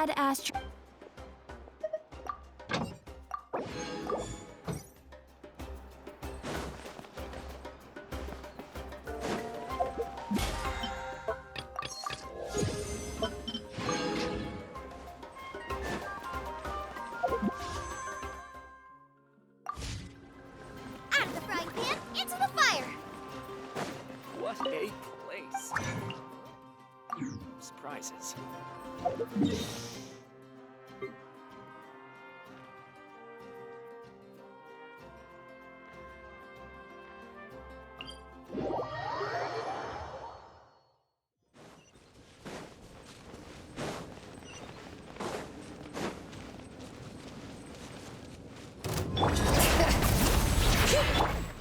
badass. Out of the frying pan, into the fire! What a place. Surprises.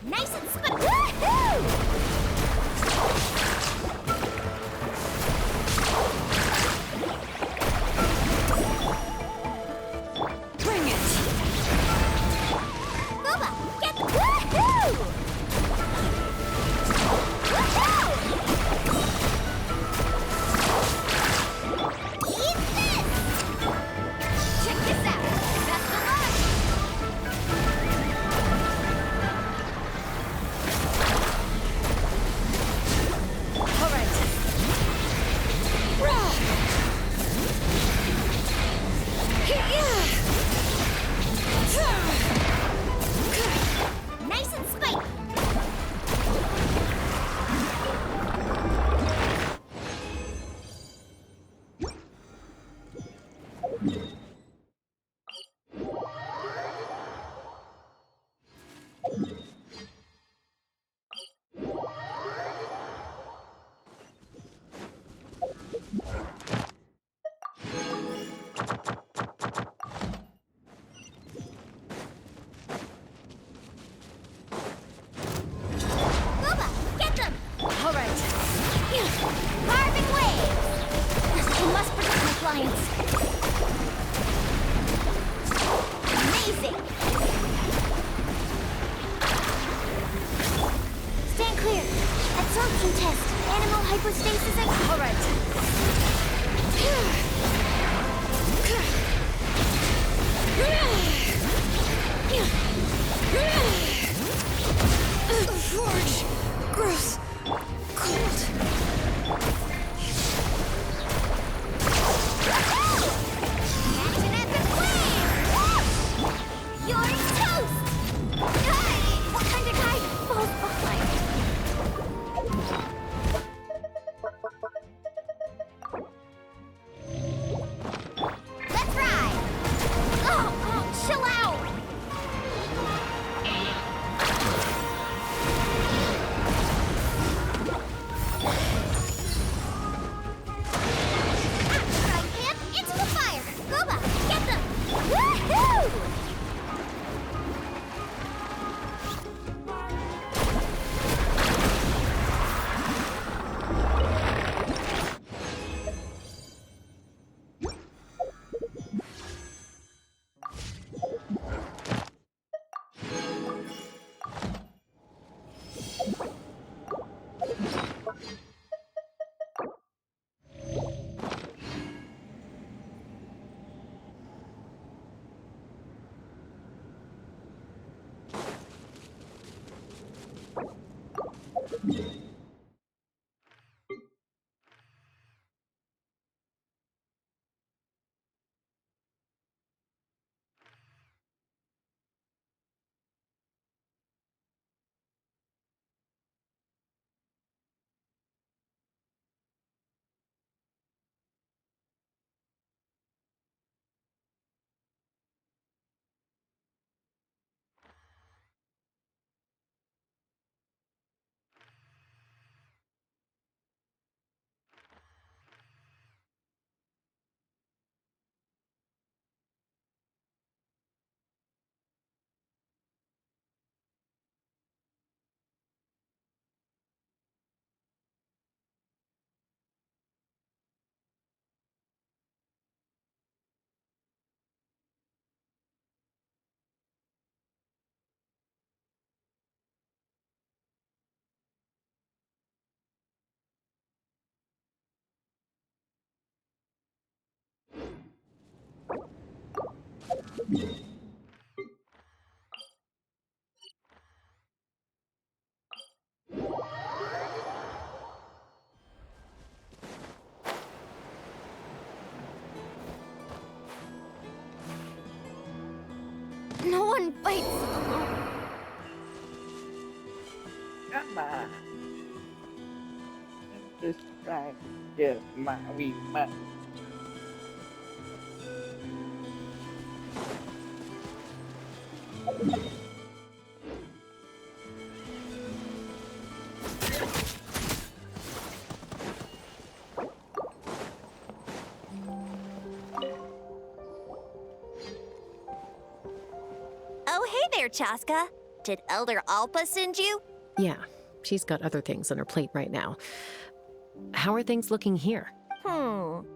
Nice and spun. Woohoo! Bring it! Boba, get the woohoo! Woohoo! Eat this! Check this out. Best of luck! All right. Nice and spiky. Boba, get them! All right. Carving waves! I must protect my clients. Amazing! Stand clear. Absorption test. Animal hypostasis and... All right. Forge. Gross. Cold. Catch an epic wave! You're toast! Hey! What kind of guy falls behind? Let's ride! Oh, chill out! Frying pan, into the fire! Boba, get them! Woohoo! No one fights alone. Come on. This time, just my wee butt. Oh, hey there, Chasca. Did Elder Alpa send you? Yeah, she's got other things on her plate right now. How are things looking here?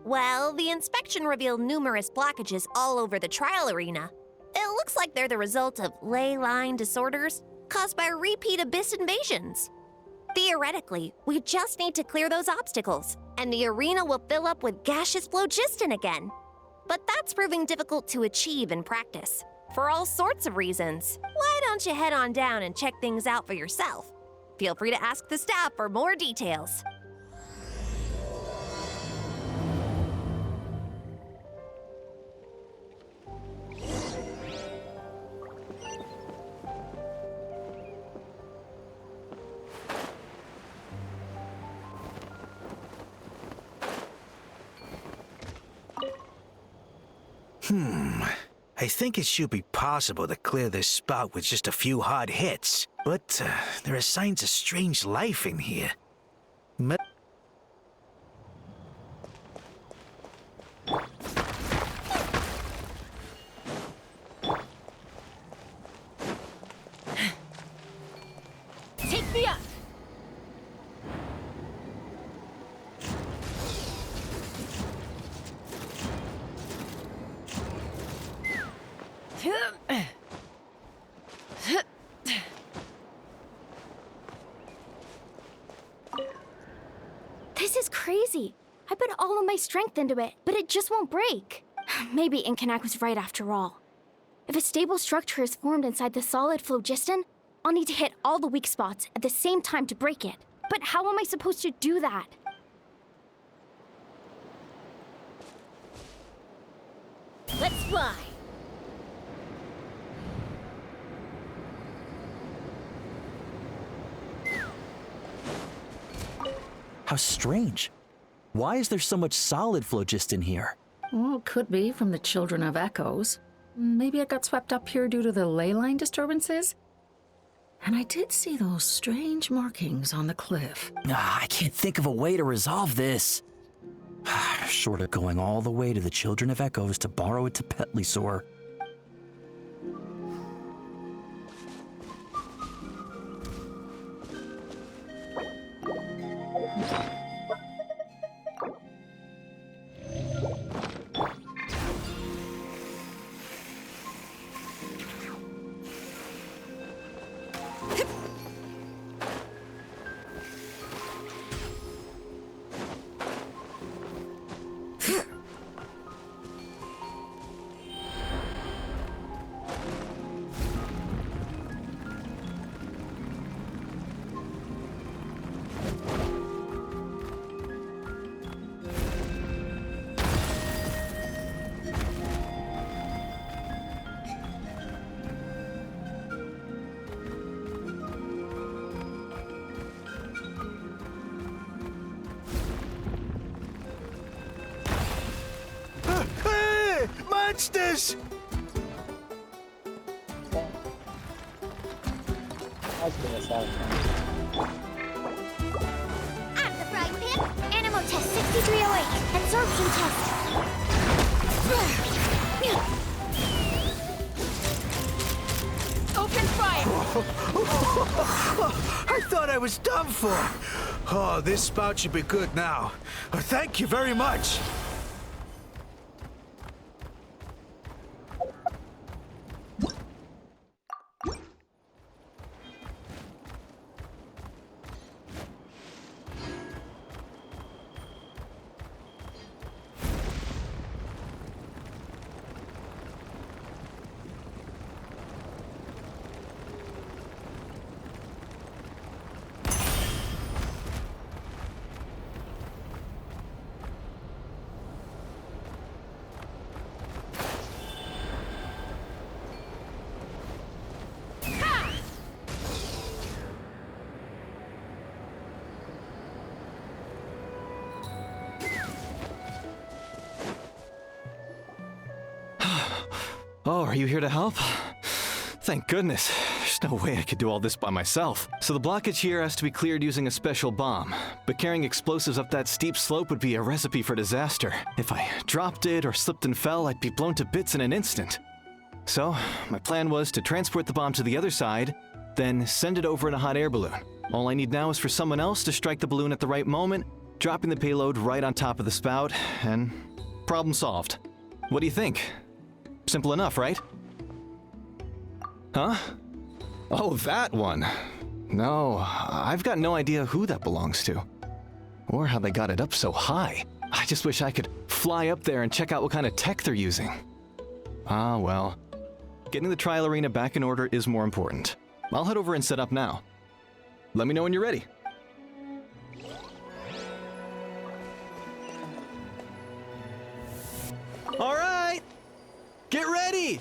Well, the inspection revealed numerous blockages all over the trial arena. It looks like they're the result of ley line disorders caused by repeat abyss invasions. Theoretically, we just need to clear those obstacles, and the arena will fill up with gaseous phlogiston again. But that's proving difficult to achieve in practice, for all sorts of reasons. Why don't you head on down and check things out for yourself? Feel free to ask the staff for more details. I think it should be possible to clear this spout with just a few hard hits, but there are signs of strange life in here. Take me up! This is crazy. I put all of my strength into it, but it just won't break. Maybe Inkanak was right after all. If a stable structure is formed inside the solid phlogiston, I'll need to hit all the weak spots at the same time to break it. But how am I supposed to do that? Let's fly! How strange. Why is there so much solid phlogiston here? Well, could be from the Children of Echoes. Maybe it got swept up here due to the ley line disturbances? And I did see those strange markings on the cliff. I can't think of a way to resolve this. Short of going all the way to the Children of Echoes to borrow it to Petlisor. Hey! Monsters! That's gonna sound I'm the frying pan. Animal test 6308. Absorption test. Open fire! I thought I was done for. Oh, this spout should be good now. Thank you very much. Oh, are you here to help? Thank goodness. There's no way I could do all this by myself. So the blockage here has to be cleared using a special bomb. But carrying explosives up that steep slope would be a recipe for disaster. If I dropped it or slipped and fell, I'd be blown to bits in an instant. So, my plan was to transport the bomb to the other side, then send it over in a hot air balloon. All I need now is for someone else to strike the balloon at the right moment, dropping the payload right on top of the spout, and problem solved. What do you think? Simple enough, right? Huh? Oh, that one. No, I've got no idea who that belongs to. Or how they got it up so high. I just wish I could fly up there and check out what kind of tech they're using. Ah, well. Getting the trial arena back in order is more important. I'll head over and set up now. Let me know when you're ready. All right! Get ready!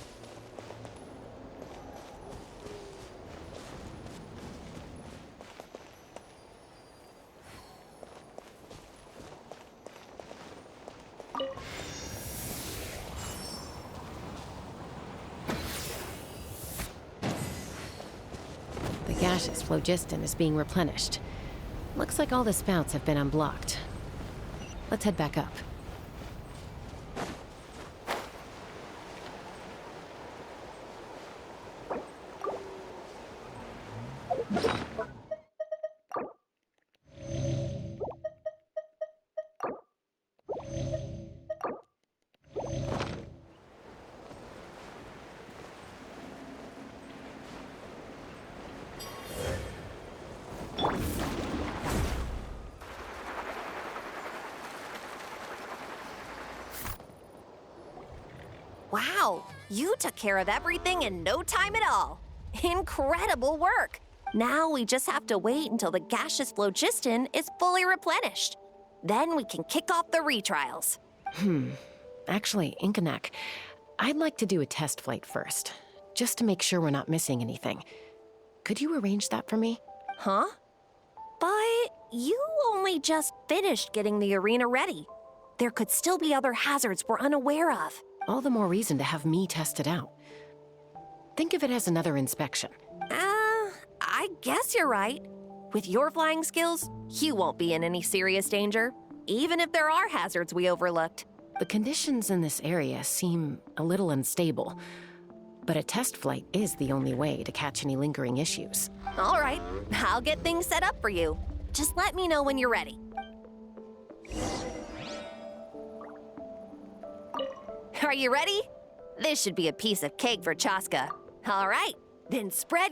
The gaseous phlogiston is being replenished. Looks like all the spouts have been unblocked. Let's head back up. Wow, you took care of everything in no time at all. Incredible work. Now we just have to wait until the gaseous phlogiston is fully replenished. Then we can kick off the retrials. Actually, Inkanak, I'd like to do a test flight first, just to make sure we're not missing anything. Could you arrange that for me? Huh? But you only just finished getting the arena ready. There could still be other hazards we're unaware of. All the more reason to have me test it out. Think of it as another inspection. I guess you're right. With your flying skills, you won't be in any serious danger, even if there are hazards we overlooked. The conditions in this area seem a little unstable, but a test flight is the only way to catch any lingering issues. All right, I'll get things set up for you. Just let me know when you're ready. Are you ready? This should be a piece of cake for Chasca. All right, then spread.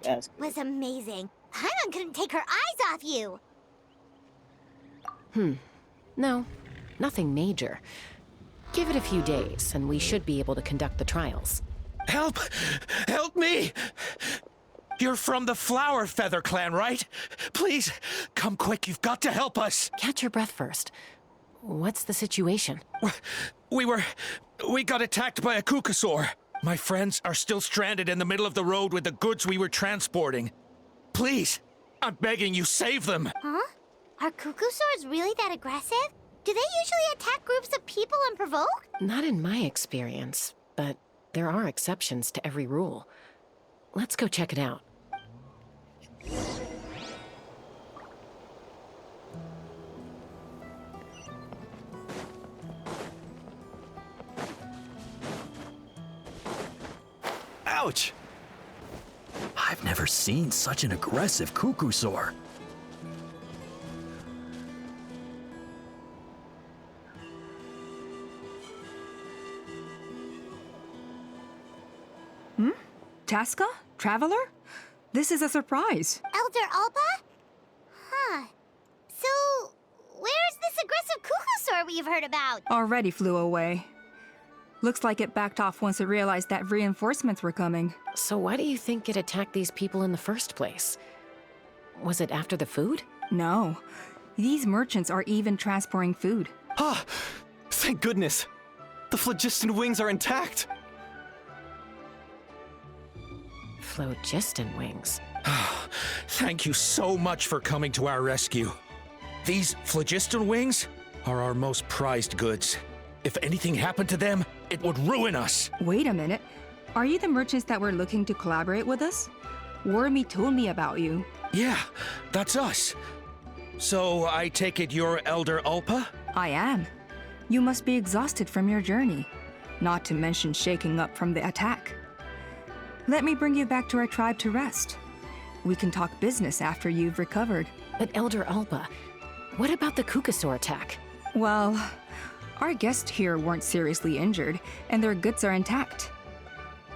That was amazing. Paimon couldn't take her eyes off you. No, nothing major. Give it a few days, and we should be able to conduct the trials. Help! Help me! You're from the Flower Feather clan, right? Please, come quick. You've got to help us. Catch your breath first. What's the situation? We got attacked by a Kukasaur. My friends are still stranded in the middle of the road with the goods we were transporting. Please, I'm begging you, save them. Huh? Are Kukusaurs really that aggressive? Do they usually attack groups of people unprovoked? Not in my experience, but there are exceptions to every rule. Let's go check it out. Ouch! I've never seen such an aggressive Kukusaur. Chasca? Traveler? This is a surprise. Elder Alba? Huh. So, where's this aggressive Kukusaur we've heard about? Already flew away. Looks like it backed off once it realized that reinforcements were coming. So why do you think it attacked these people in the first place? Was it after the food? No. These merchants are even transporting food. Ah! Thank goodness! The phlogiston wings are intact! Phlogiston wings. Thank you so much for coming to our rescue. These phlogiston wings are our most prized goods. If anything happened to them, it would ruin us. Wait a minute. Are you the merchants that were looking to collaborate with us? Wormy told me about you. Yeah, that's us. So I take it you're Elder Ulpa? I am. You must be exhausted from your journey, not to mention shaking up from the attack. Let me bring you back to our tribe to rest. We can talk business after you've recovered. But Elder Alba, what about the Kukasaur attack? Well, our guests here weren't seriously injured, and their goods are intact.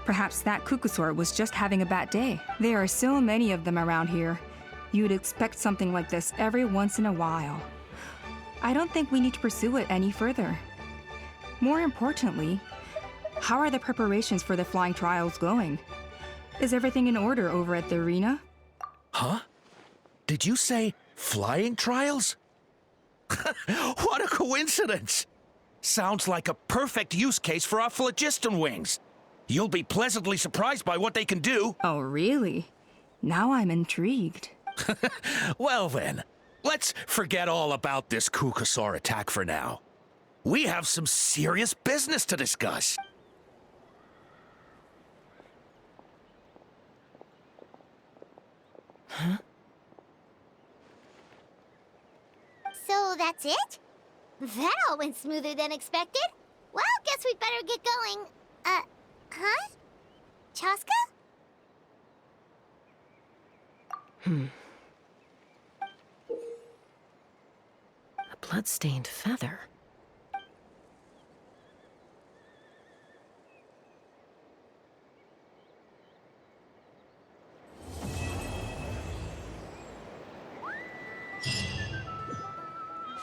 Perhaps that Kukasaur was just having a bad day. There are so many of them around here. You'd expect something like this every once in a while. I don't think we need to pursue it any further. More importantly, how are the preparations for the flying trials going? Is everything in order over at the arena? Huh? Did you say flying trials? What a coincidence! Sounds like a perfect use case for our phlogiston wings. You'll be pleasantly surprised by what they can do. Oh, really? Now I'm intrigued. Well then, let's forget all about this Kukasaur attack for now. We have some serious business to discuss. Huh? So that's it? That all went smoother than expected. Well, guess we'd better get going. Huh? Chasca? A blood-stained feather.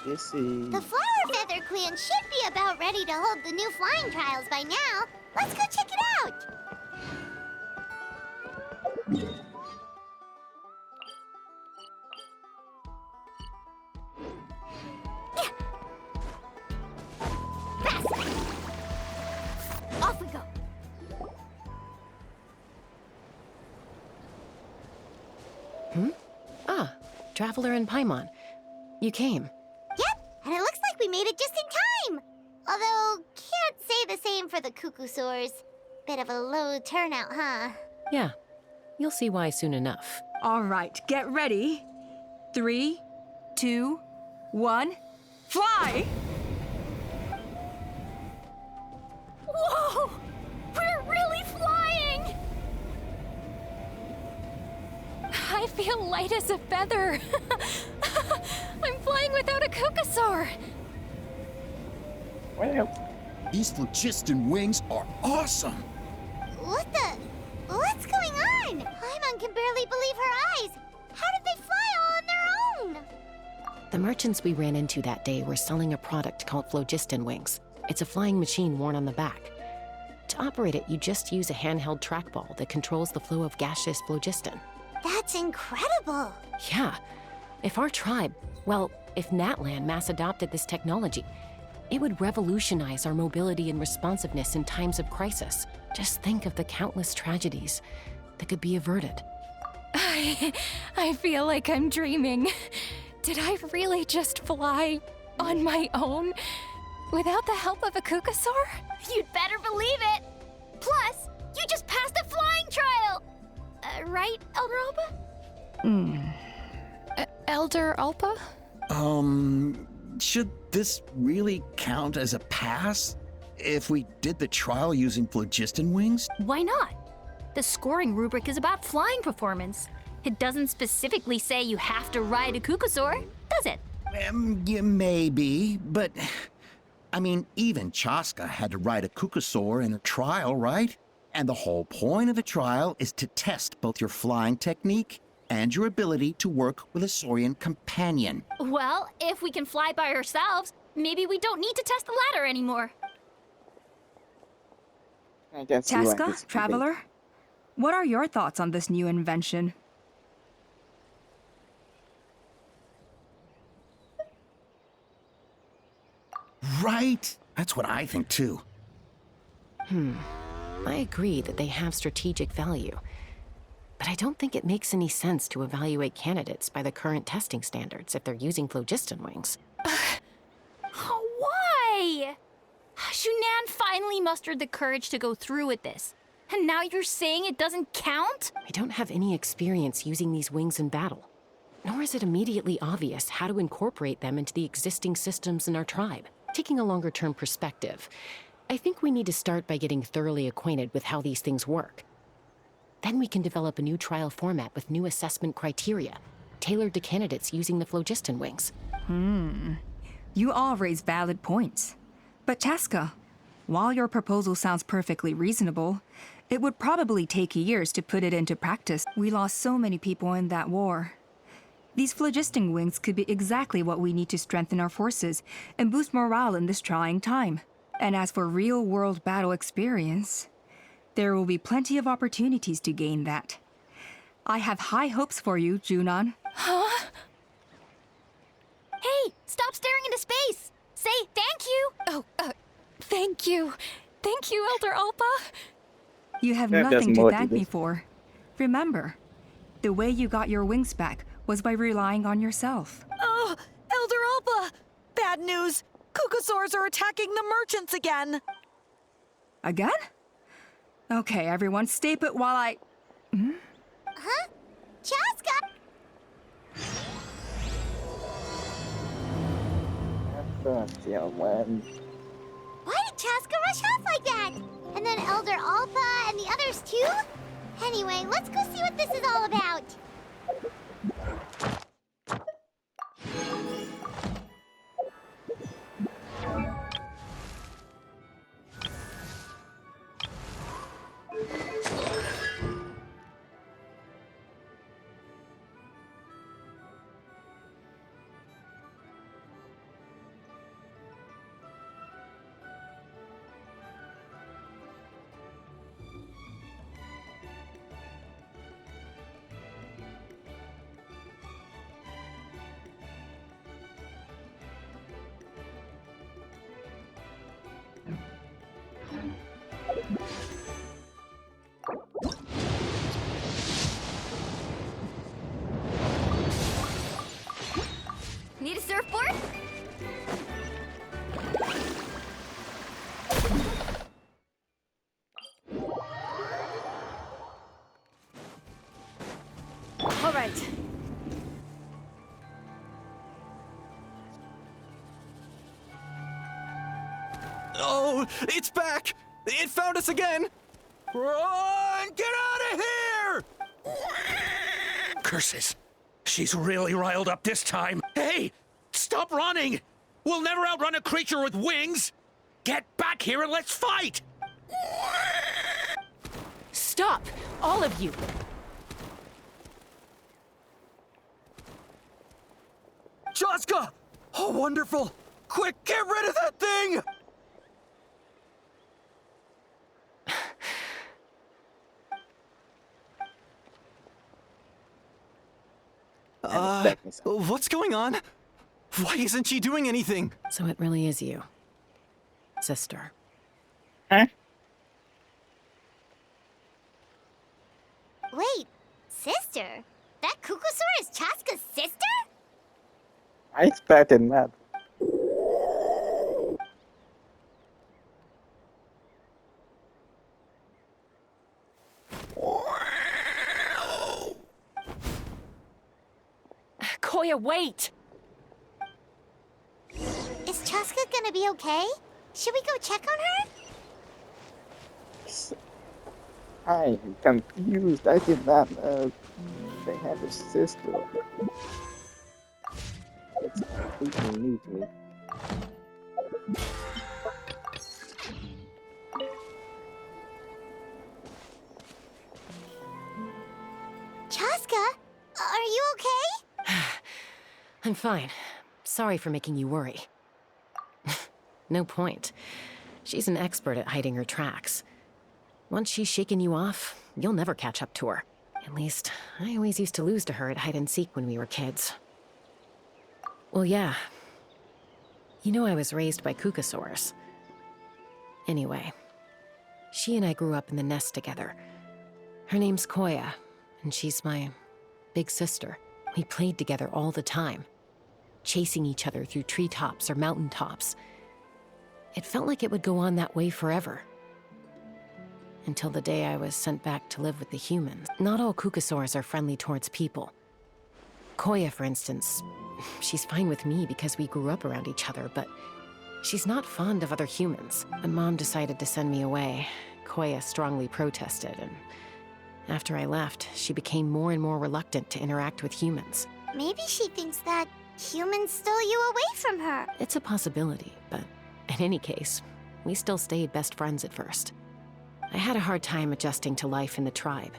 This is... The Flower Feather Clan should be about ready to hold the new flying trials by now. Let's go check it out. Fast! Off we go. Ah, Traveler and Paimon. You came. Yep, and it looks like we made it just in time. Although, can't say the same for the Kukusaurs. Bit of a low turnout, huh? Yeah, you'll see why soon enough. All right, get ready. 3, 2, 1, fly! Whoa! We're really flying! I feel light as a feather. I'm flying without a Kukasaur. Well, These phlogiston wings are awesome! What's going on? Paimon can barely believe her eyes. How did they fly all on their own? The merchants we ran into that day were selling a product called phlogiston wings. It's a flying machine worn on the back. To operate it, you just use a handheld trackball that controls the flow of gaseous phlogiston. That's incredible. Yeah. If our tribe, well, if Natlan mass adopted this technology, it would revolutionize our mobility and responsiveness in times of crisis. Just think of the countless tragedies that could be averted. I feel like I'm dreaming. Did I really just fly on my own without the help of a kukasaur? You'd better believe it! Plus, you just passed a flying trial! Right, Elder Alba? Elder Alpa? Should this really count as a pass? If we did the trial using phlogiston wings? Why not? The scoring rubric is about flying performance. It doesn't specifically say you have to ride a kukasaur, does it? Yeah, maybe, but... I mean, even Chasca had to ride a kukasaur in her trial, right? And the whole point of the trial is to test both your flying technique and your ability to work with a Saurian companion. Well, if we can fly by ourselves, maybe we don't need to test the ladder anymore. I guess you like Chasca, this Traveler, what are your thoughts on this new invention? Right? That's what I think, too. I agree that they have strategic value, but I don't think it makes any sense to evaluate candidates by the current testing standards if they're using phlogiston wings. Why? Shunan finally mustered the courage to go through with this. And now you're saying it doesn't count? I don't have any experience using these wings in battle, nor is it immediately obvious how to incorporate them into the existing systems in our tribe. Taking a longer-term perspective, I think we need to start by getting thoroughly acquainted with how these things work. Then we can develop a new trial format with new assessment criteria, tailored to candidates using the phlogiston wings. You all raise valid points. But Chasca, while your proposal sounds perfectly reasonable, it would probably take years to put it into practice. We lost so many people in that war. These phlogiston wings could be exactly what we need to strengthen our forces and boost morale in this trying time. And as for real-world battle experience, there will be plenty of opportunities to gain that. I have high hopes for you, Junon. Huh? Hey, stop staring into space! Say thank you! Oh, thank you. Thank you, Elder Alpa. You have That does nothing to more to thank me this. for. Remember, the way you got your wings back was by relying on yourself. Oh, Elder Alba! Bad news! Kukasaurs are attacking the merchants again! Again? Okay, everyone, stay put while I... Huh? Chasca! Yeah, man. Why did Chasca rush off like that? And then Elder Alpa and the others too? Anyway, let's go see what this is all about. Need a surfboard? All right. Oh, it's back! It found us again! Run! Get out of here! Curses. She's really riled up this time. Hey! Stop running! We'll never outrun a creature with wings! Get back here and let's fight! Stop! All of you! Chasca! Oh, wonderful! Quick, get rid of that thing! What's going on? Why isn't she doing anything? So it really is you, sister. Huh? Wait, sister? That Kukusaur is Chasca's sister? I expected that. Koya, wait! Is Chasca gonna be okay? Should we go check on her? I'm confused. I did not know they have a sister. It's completely new to me. Chasca, are you okay? I'm fine. Sorry for making you worry. No point. She's an expert at hiding her tracks. Once she's shaken you off, you'll never catch up to her. At least, I always used to lose to her at hide-and-seek when we were kids. Well, yeah. You know I was raised by Kukusaurs. Anyway, she and I grew up in the nest together. Her name's Koya, and she's my big sister. We played together all the time, chasing each other through treetops or mountaintops. It felt like it would go on that way forever. Until the day I was sent back to live with the humans. Not all Kukusaurs are friendly towards people. Koya, for instance, she's fine with me because we grew up around each other, but she's not fond of other humans. When Mom decided to send me away, Koya strongly protested, and after I left, she became more and more reluctant to interact with humans. Maybe she thinks that humans stole you away from her. It's a possibility, but in any case, we still stayed best friends at first. I had a hard time adjusting to life in the tribe.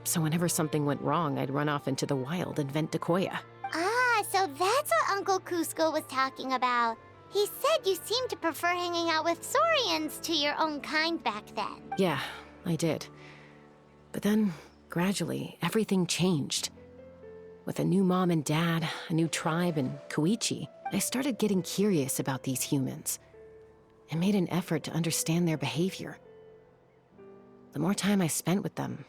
So whenever something went wrong, I'd run off into the wild and vent to Koya. Ah, so that's what Uncle Cusco was talking about. He said you seemed to prefer hanging out with Saurians to your own kind back then. Yeah, I did. But then, gradually, everything changed. With a new mom and dad, a new tribe, and Koichi, I started getting curious about these humans. I made an effort to understand their behavior. The more time I spent with them,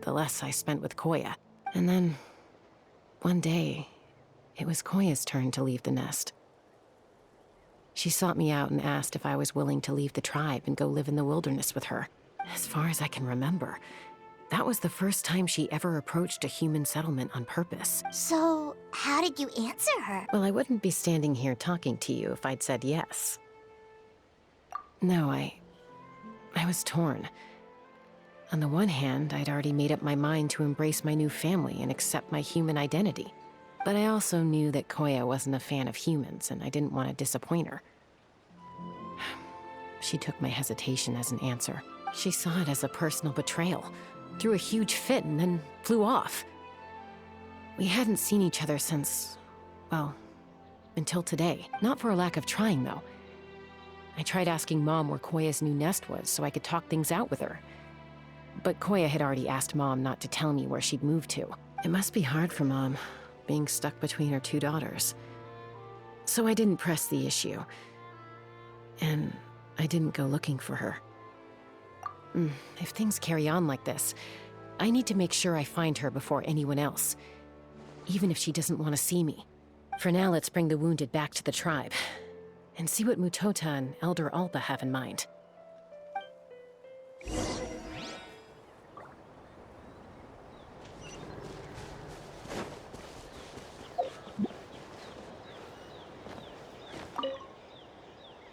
the less I spent with Koya. And then, one day, it was Koya's turn to leave the nest. She sought me out and asked if I was willing to leave the tribe and go live in the wilderness with her. As far as I can remember, that was the first time she ever approached a human settlement on purpose. So, how did you answer her? Well, I wouldn't be standing here talking to you if I'd said yes. No, I was torn. On the one hand, I'd already made up my mind to embrace my new family and accept my human identity. But I also knew that Koya wasn't a fan of humans, and I didn't want to disappoint her. She took my hesitation as an answer. She saw it as a personal betrayal, threw a huge fit, and then flew off. We hadn't seen each other since, well, until today. Not for a lack of trying, though. I tried asking Mom where Koya's new nest was so I could talk things out with her. But Koya had already asked Mom not to tell me where she'd moved to. It must be hard for Mom, being stuck between her two daughters. So I didn't press the issue. And I didn't go looking for her. If things carry on like this, I need to make sure I find her before anyone else, even if she doesn't want to see me. For now, let's bring the wounded back to the tribe, and see what Mutota and Elder Alba have in mind.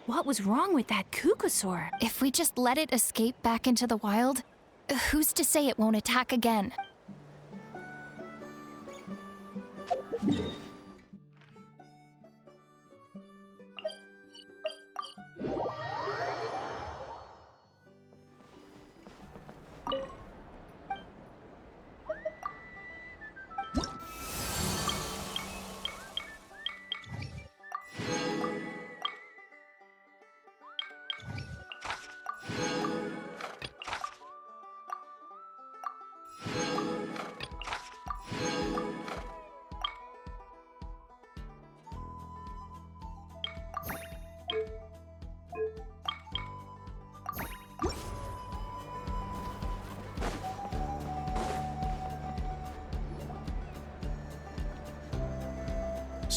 What was wrong with that Kukusaur? If we just let it escape back into the wild, who's to say it won't attack again?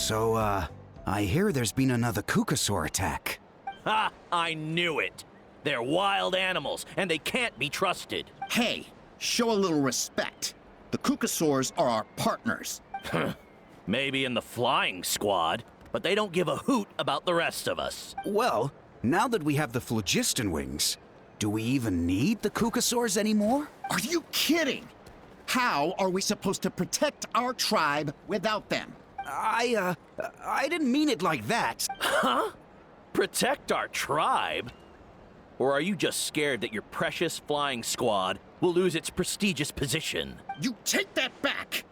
So, I hear there's been another Kukasaur attack. Ha! I knew it! They're wild animals, and they can't be trusted. Hey, show a little respect. The Kukasaurs are our partners. Maybe in the flying squad, but they don't give a hoot about the rest of us. Well, now that we have the phlogiston wings, do we even need the Kukasaurs anymore? Are you kidding? How are we supposed to protect our tribe without them? I didn't mean it like that. Huh? Protect our tribe? Or are you just scared that your precious flying squad will lose its prestigious position? You take that back!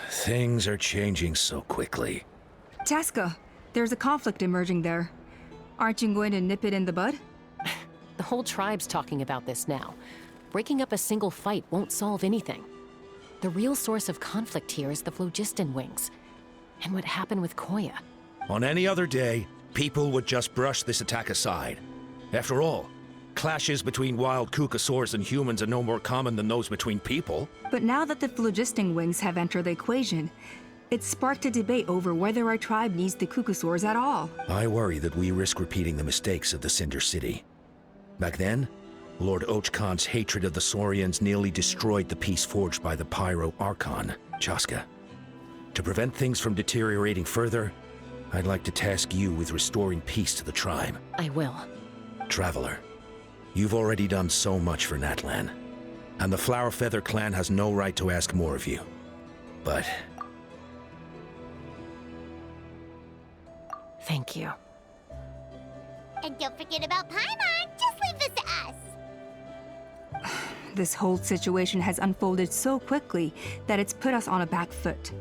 Things are changing so quickly. Chasca, there's a conflict emerging there. Aren't you going to nip it in the bud? The whole tribe's talking about this now. Breaking up a single fight won't solve anything. The real source of conflict here is the phlogiston wings. And what happened with Koya. On any other day, people would just brush this attack aside. After all, clashes between wild Kukasaurs and humans are no more common than those between people. But now that the phlogiston wings have entered the equation, it's sparked a debate over whether our tribe needs the Kukasaurs at all. I worry that we risk repeating the mistakes of the Cinder City. Back then, Lord Ochkan's hatred of the Saurians nearly destroyed the peace forged by the Pyro Archon, Chasca. To prevent things from deteriorating further, I'd like to task you with restoring peace to the tribe. I will. Traveler, you've already done so much for Natlan, and the Flower Feather clan has no right to ask more of you. But... Thank you. And don't forget about Paimon. Just leave this to us. This whole situation has unfolded so quickly that it's put us on a back foot.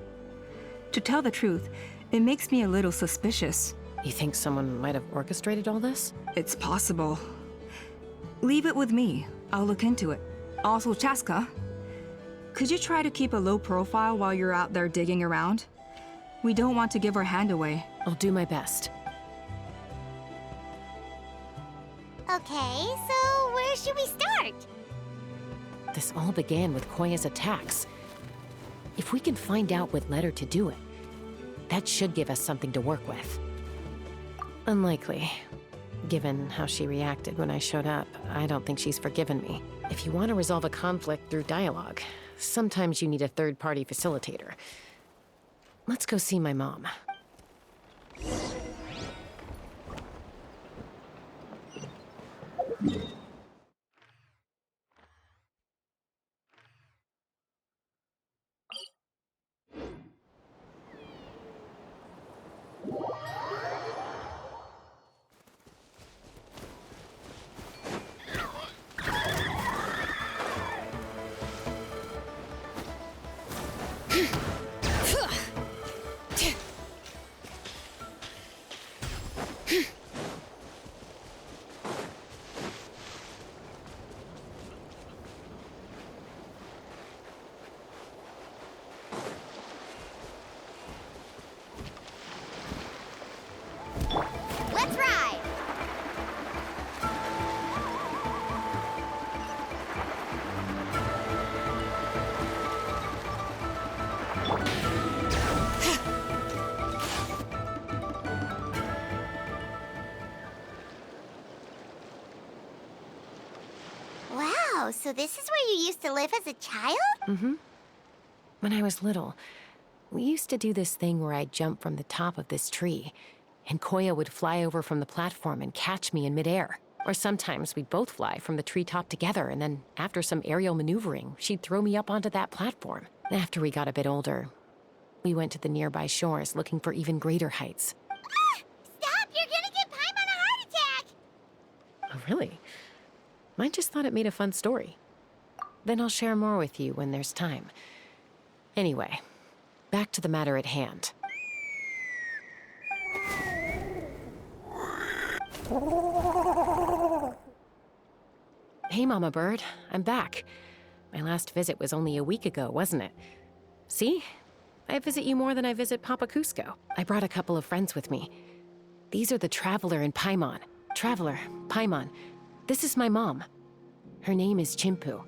To tell the truth, it makes me a little suspicious. You think someone might have orchestrated all this? It's possible. Leave it with me. I'll look into it. Also, Chasca, could you try to keep a low profile while you're out there digging around? We don't want to give our hand away. I'll do my best. Okay, so where should we start? This all began with Koya's attacks. If we can find out what led her to do it, that should give us something to work with. Unlikely. Given how she reacted when I showed up, I don't think she's forgiven me. If you want to resolve a conflict through dialogue, sometimes you need a third-party facilitator. Let's go see my mom. Let's ride! Wow, so this is where you used to live as a child? Mm-hmm. When I was little, we used to do this thing where I'd jump from the top of this tree, and Koya would fly over from the platform and catch me in midair. Or sometimes we'd both fly from the treetop together, and then after some aerial maneuvering, she'd throw me up onto that platform. After we got a bit older, we went to the nearby shores looking for even greater heights. Ah! Stop! You're gonna give Paimon a heart attack! Oh, really? I just thought it made a fun story. Then I'll share more with you when there's time. Anyway, back to the matter at hand. Hey, Mama Bird. I'm back. My last visit was only a week ago, wasn't it? See? I visit you more than I visit Papa Cusco. I brought a couple of friends with me. These are the Traveler and Paimon. Traveler, Paimon. This is my mom. Her name is Chimpu.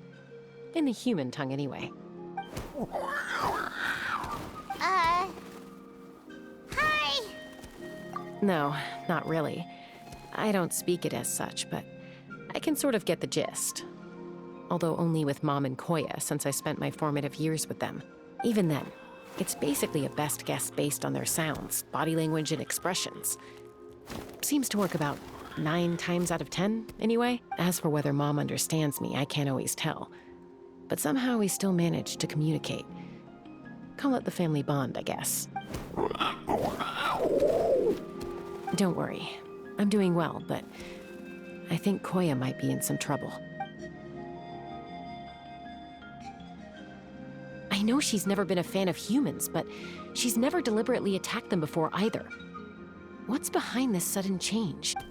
In the human tongue, anyway. No, not really. I don't speak it as such, but I can sort of get the gist. Although only with Mom and Koya, since I spent my formative years with them. Even then, it's basically a best guess based on their sounds, body language, and expressions. Seems to work about 9 times out of 10, anyway. As for whether Mom understands me, I can't always tell. But somehow we still manage to communicate. Call it the family bond, I guess. Don't worry. I'm doing well, but I think Koya might be in some trouble. I know she's never been a fan of humans, but she's never deliberately attacked them before either. What's behind this sudden change? Does,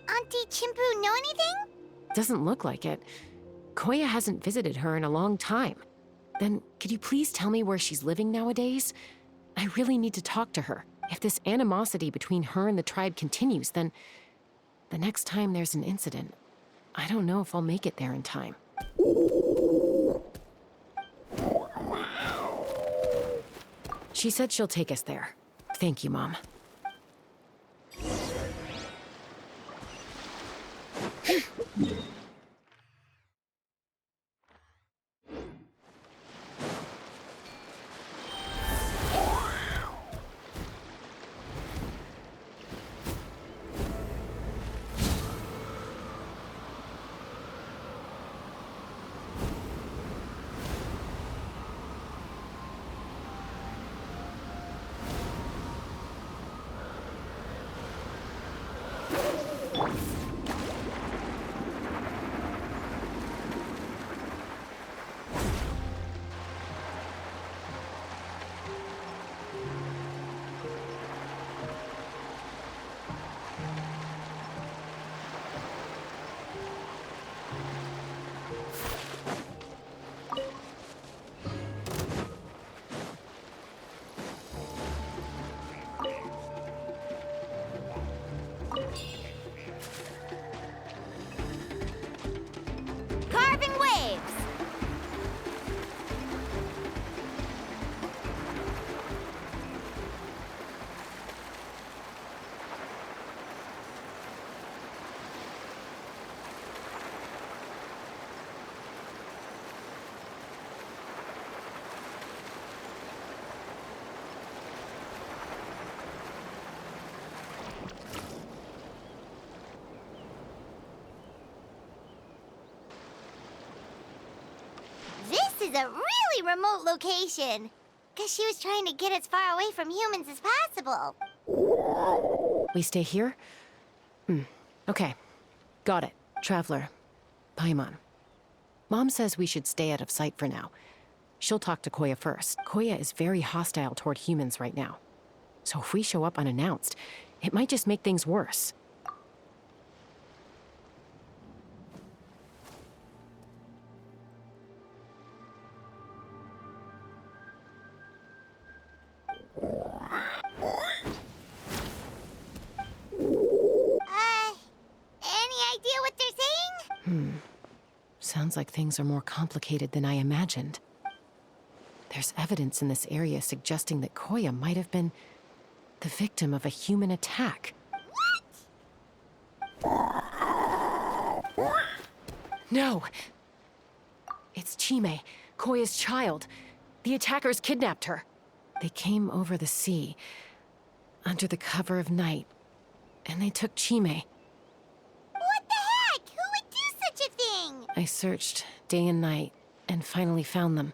Auntie Chimpu know anything? Doesn't look like it. Koya hasn't visited her in a long time. Then, could you please tell me where she's living nowadays? I really need to talk to her. If this animosity between her and the tribe continues, then the next time there's an incident, I don't know if I'll make it there in time. She said she'll take us there. Thank you, Mom. Carving waves! This is a really remote location. Guess she was trying to get as far away from humans as possible. We stay here? Okay. Got it. Traveler. Paimon. Mom says we should stay out of sight for now. She'll talk to Koya first. Koya is very hostile toward humans right now. So if we show up unannounced, it might just make things worse. Any idea what they're saying? Sounds like things are more complicated than I imagined. There's evidence in this area suggesting that Koya might have been the victim of a human attack. What? No! It's Chime, Koya's child. The attackers kidnapped her. They came over the sea, under the cover of night, and they took Chime. What the heck? Who would do such a thing? I searched day and night, and finally found them.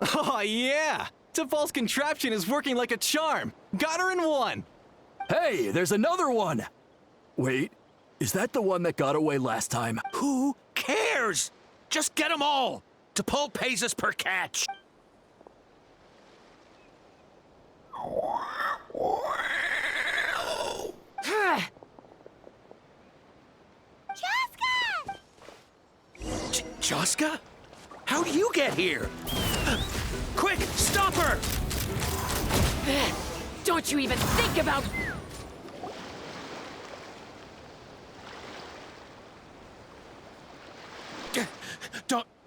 Oh, yeah! Tafal's contraption is working like a charm! Got her in one! Hey, there's another one! Wait, is that the one that got away last time? Who cares? Just get them all. T'Pol pays us per catch. Chasca? How do you get here? Quick, stop her! Don't you even think about...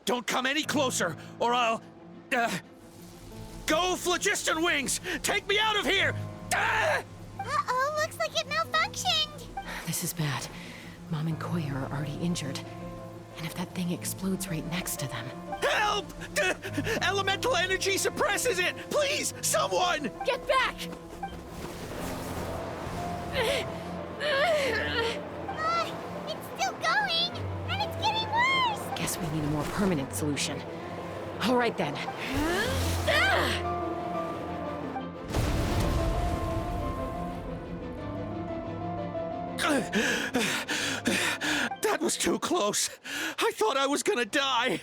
Don't come any closer, or I'll... Go, Phlogiston Wings! Take me out of here! Uh-oh, looks like it malfunctioned! This is bad. Mom and Koya are already injured. And if that thing explodes right next to them... Help! Elemental energy suppresses it! Please, someone! Get back! It's still going, and it's getting worse! Guess we need a more permanent solution. All right then. That was too close. I thought I was gonna die.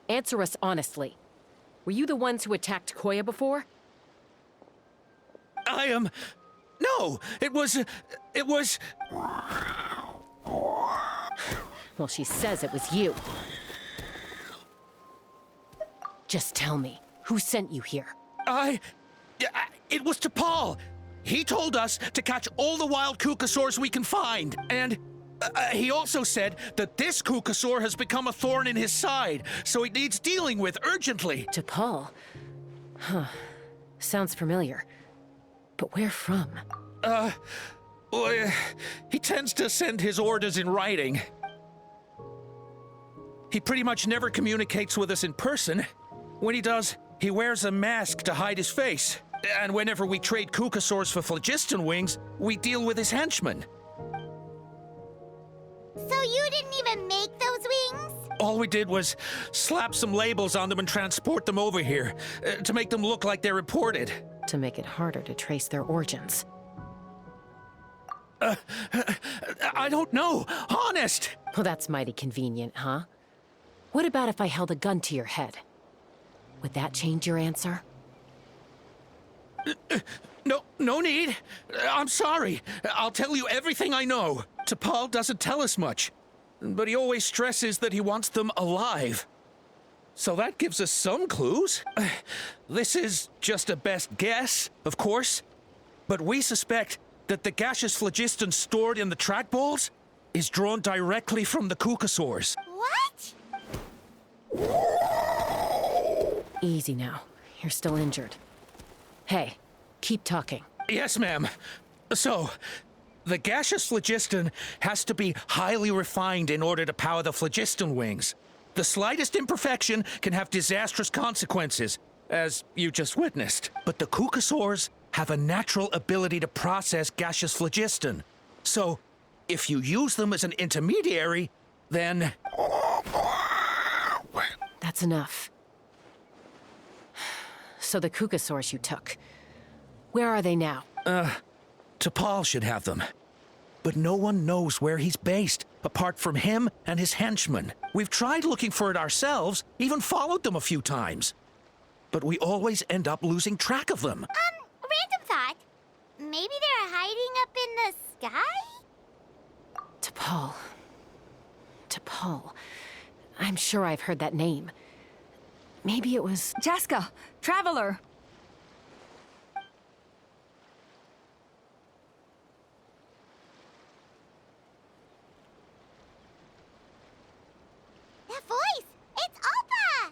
Answer us honestly. Were you the ones who attacked Koya before? I am... No, it was... Well, she says it was you. Just tell me, who sent you here? It was to Paul. He told us to catch all the wild Kukasaurs we can find, and he also said that this Kukasaur has become a thorn in his side, so it needs dealing with urgently. To Paul? Huh. Sounds familiar. But where from? Well, he tends to send his orders in writing. He pretty much never communicates with us in person. When he does, he wears a mask to hide his face. And whenever we trade Kukasaurs for Phlogiston Wings, we deal with his henchmen. So you didn't even make those wings? All we did was slap some labels on them and transport them over here, to make them look like they're imported. To make it harder to trace their origins. I don't know, honest! Well, that's mighty convenient, huh? What about if I held a gun to your head? Would that change your answer? No need. I'm sorry. I'll tell you everything I know. T'Pol doesn't tell us much, but he always stresses that he wants them alive. So that gives us some clues. This is just a best guess, of course, but we suspect that the gaseous phlogiston stored in the trackballs is drawn directly from the Kukasaurs. What? Easy now. You're still injured. Hey, keep talking. Yes, ma'am. So, the gaseous phlogiston has to be highly refined in order to power the phlogiston wings. The slightest imperfection can have disastrous consequences, as you just witnessed. But the Kukasaurs have a natural ability to process gaseous phlogiston. So, if you use them as an intermediary, then... That's enough. So the Kukasaurs you took, where are they now? T'Pol should have them. But no one knows where he's based, apart from him and his henchmen. We've tried looking for it ourselves, even followed them a few times. But we always end up losing track of them. Random thought. Maybe they're hiding up in the sky? T'Pol. I'm sure I've heard that name. Maybe it was... Chasca, Traveler! That voice! It's Alpa!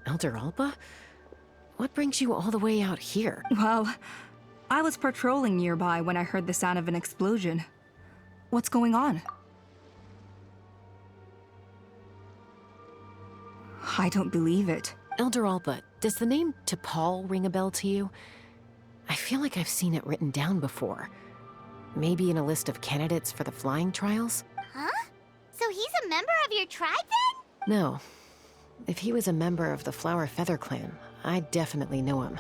Elder Alba? What brings you all the way out here? Well, I was patrolling nearby when I heard the sound of an explosion. What's going on? I don't believe it. Elder Alba, does the name T'Pol ring a bell to you? I feel like I've seen it written down before. Maybe in a list of candidates for the flying trials? Huh? So he's a member of your tribe then? No. If he was a member of the Flower Feather clan, I'd definitely know him.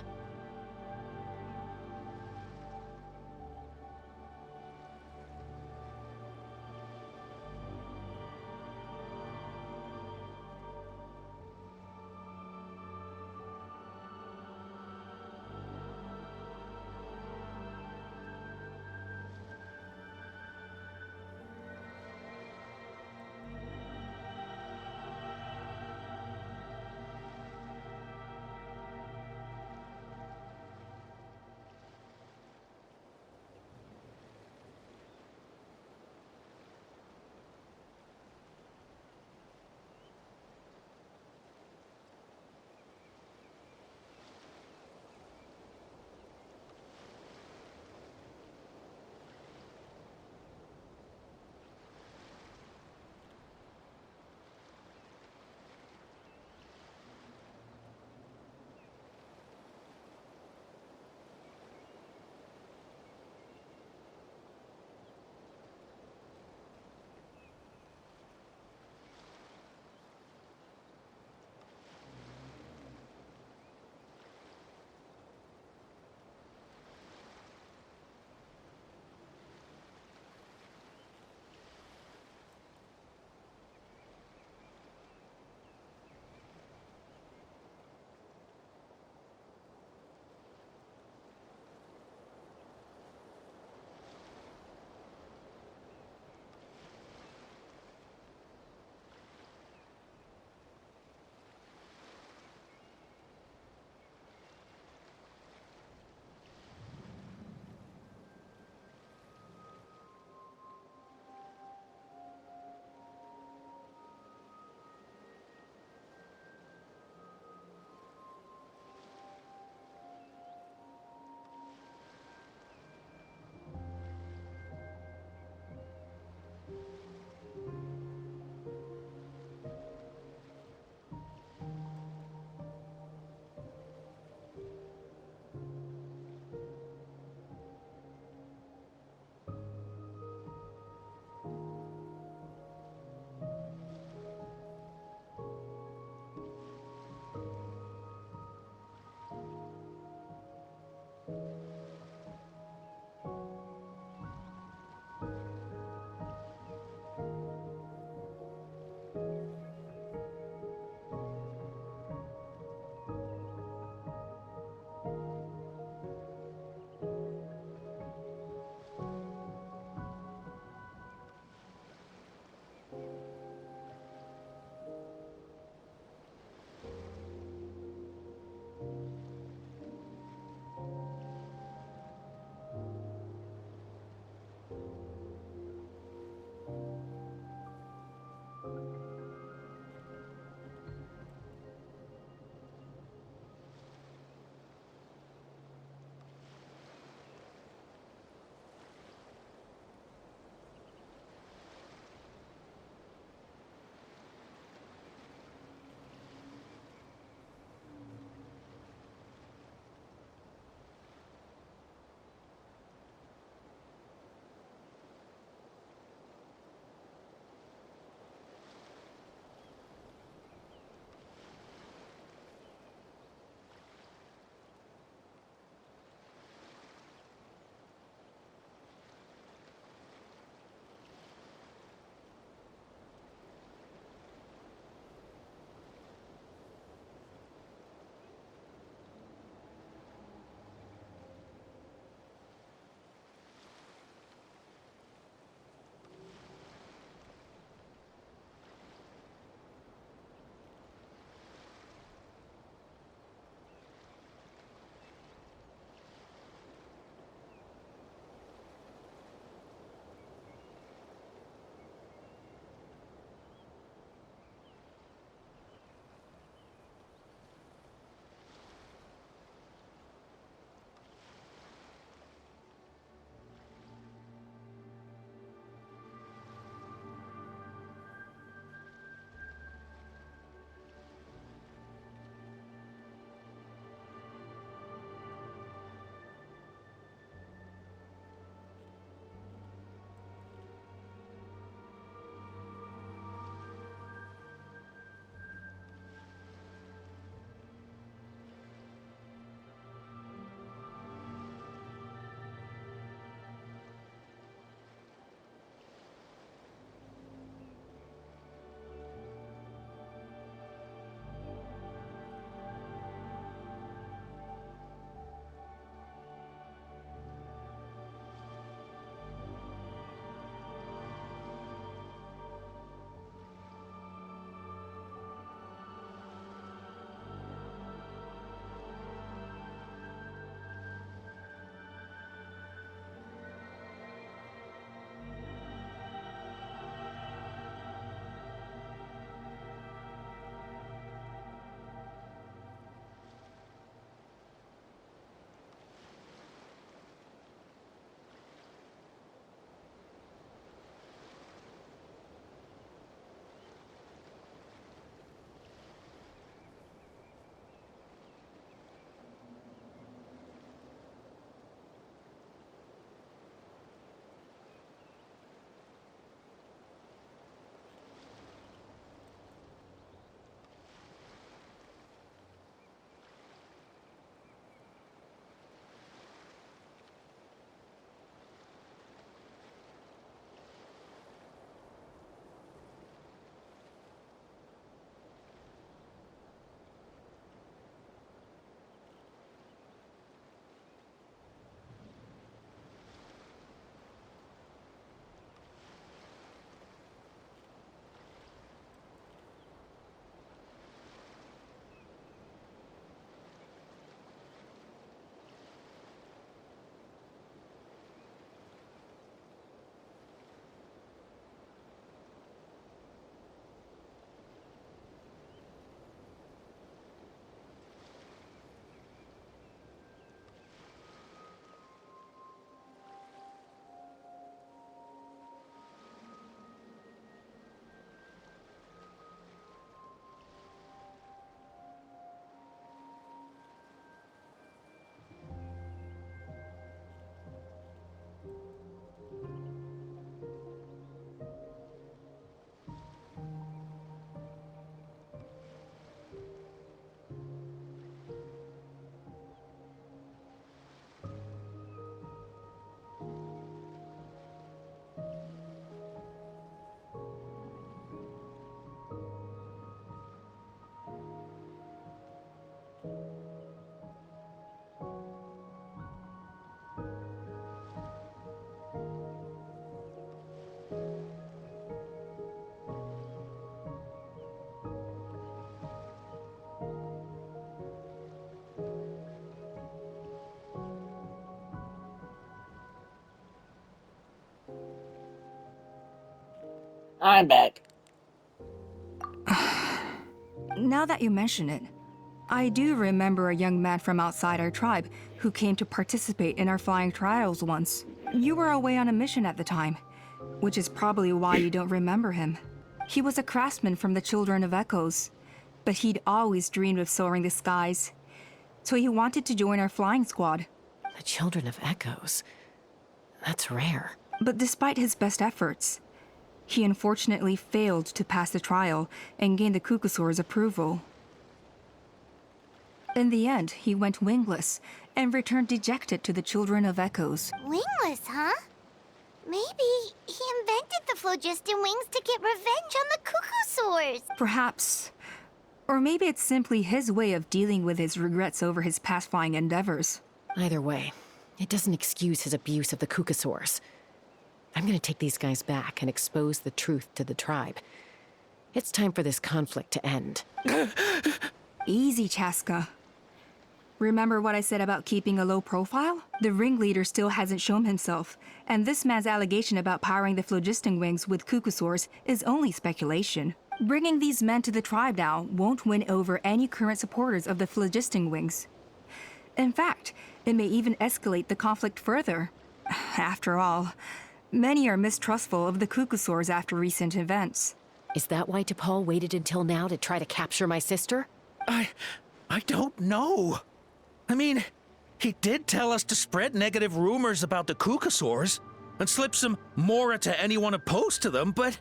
I'm back. Now that you mention it, I do remember a young man from outside our tribe who came to participate in our flying trials once. You were away on a mission at the time, which is probably why you don't remember him. He was a craftsman from the Children of Echoes, but he'd always dreamed of soaring the skies, so he wanted to join our flying squad. The Children of Echoes? That's rare. But despite his best efforts, he unfortunately failed to pass the trial and gain the Kukusaur's approval. In the end, he went wingless and returned dejected to the Children of Echoes. Wingless, huh? Maybe he invented the phlogiston wings to get revenge on the Kukusaurs. Perhaps. Or maybe it's simply his way of dealing with his regrets over his past flying endeavors. Either way, it doesn't excuse his abuse of the Kukusaurs. I'm gonna take these guys back and expose the truth to the tribe. It's time for this conflict to end. Easy, Chasca. Remember what I said about keeping a low profile? The ringleader still hasn't shown himself, and this man's allegation about powering the phlogiston wings with Kukusaurs is only speculation. Bringing these men to the tribe now won't win over any current supporters of the phlogiston wings. In fact, it may even escalate the conflict further. After all, many are mistrustful of the Kukusaurs after recent events. Is that why T'Pol waited until now to try to capture my sister? I don't know. I mean, he did tell us to spread negative rumors about the Kukusaurs and slip some Mora to anyone opposed to them, but...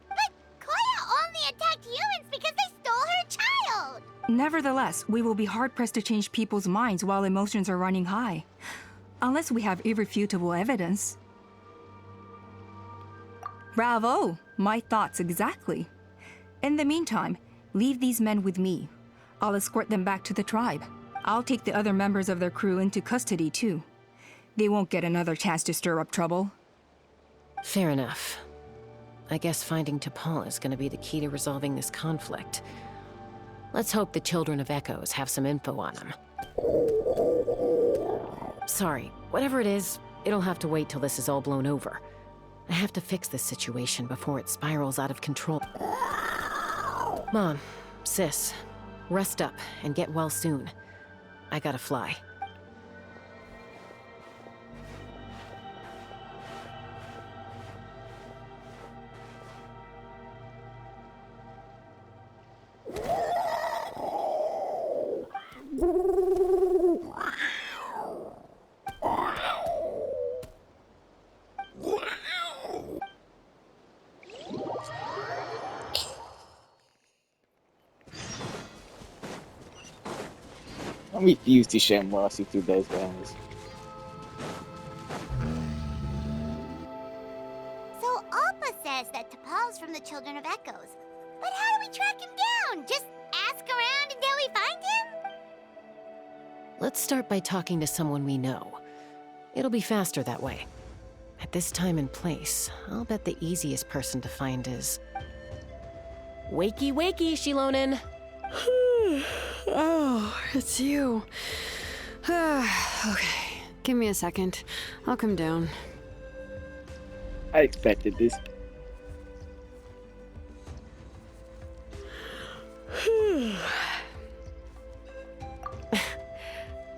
But Koya only attacked humans because they stole her child! Nevertheless, we will be hard-pressed to change people's minds while emotions are running high. Unless we have irrefutable evidence. Bravo! My thoughts exactly. In the meantime, leave these men with me. I'll escort them back to the tribe. I'll take the other members of their crew into custody, too. They won't get another chance to stir up trouble. Fair enough. I guess finding T'Pol is gonna be the key to resolving this conflict. Let's hope the Children of Echoes have some info on him. Sorry, whatever it is, it'll have to wait till this is all blown over. I have to fix this situation before it spirals out of control. Mom, sis, rest up and get well soon. I gotta fly. I refuse to share mercy to those guys. So Appa says that T'Pol's from the Children of Echoes. But how do we track him down? Just ask around until we find him? Let's start by talking to someone we know. It'll be faster that way. At this time and place, I'll bet the easiest person to find is... Wakey, wakey, Shilonen! Oh, it's you. Okay, give me a second. I'll come down. I expected this.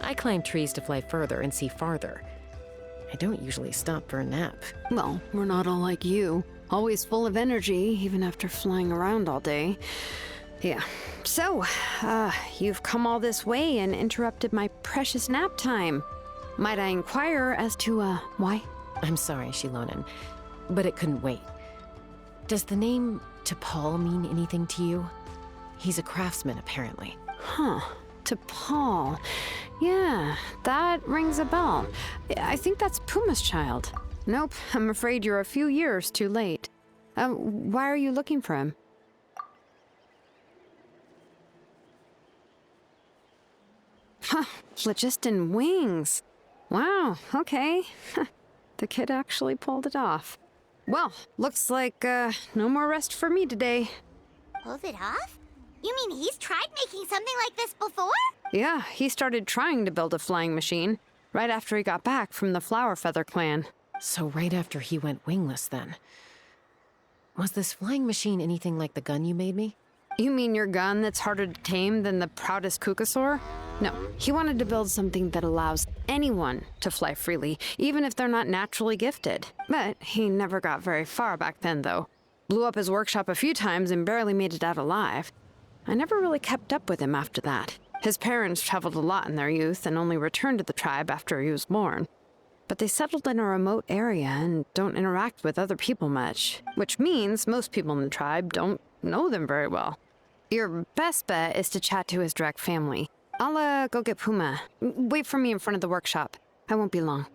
I climb trees to fly further and see farther. I don't usually stop for a nap. Well, we're not all like you. Always full of energy, even after flying around all day. Yeah. So, you've come all this way and interrupted my precious nap time. Might I inquire as to, why? I'm sorry, Shilonen, but it couldn't wait. Does the name T'Pol mean anything to you? He's a craftsman, apparently. Huh. T'Pol. Yeah, that rings a bell. I think that's Puma's child. Nope, I'm afraid you're a few years too late. Why are you looking for him? Huh, phlogiston wings. Wow, okay. The kid actually pulled it off. Well, looks like, no more rest for me today. Pulled it off? You mean he's tried making something like this before? Yeah, he started trying to build a flying machine right after he got back from the Flower Feather clan. So right after he went wingless, then. Was this flying machine anything like the gun you made me? You mean your gun that's harder to tame than the proudest Kukasaur? No, he wanted to build something that allows anyone to fly freely, even if they're not naturally gifted. But he never got very far back then, though. Blew up his workshop a few times and barely made it out alive. I never really kept up with him after that. His parents traveled a lot in their youth and only returned to the tribe after he was born. But they settled in a remote area and don't interact with other people much, which means most people in the tribe don't know them very well. Your best bet is to chat to his direct family. I'll go get Puma. Wait for me in front of the workshop. I won't be long.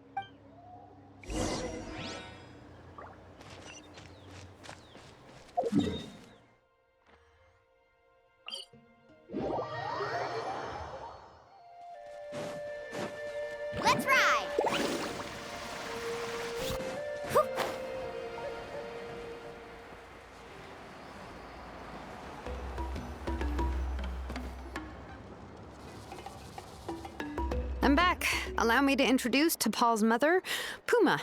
Let's ride! I'm back. Allow me to introduce to Paul's mother, Puma.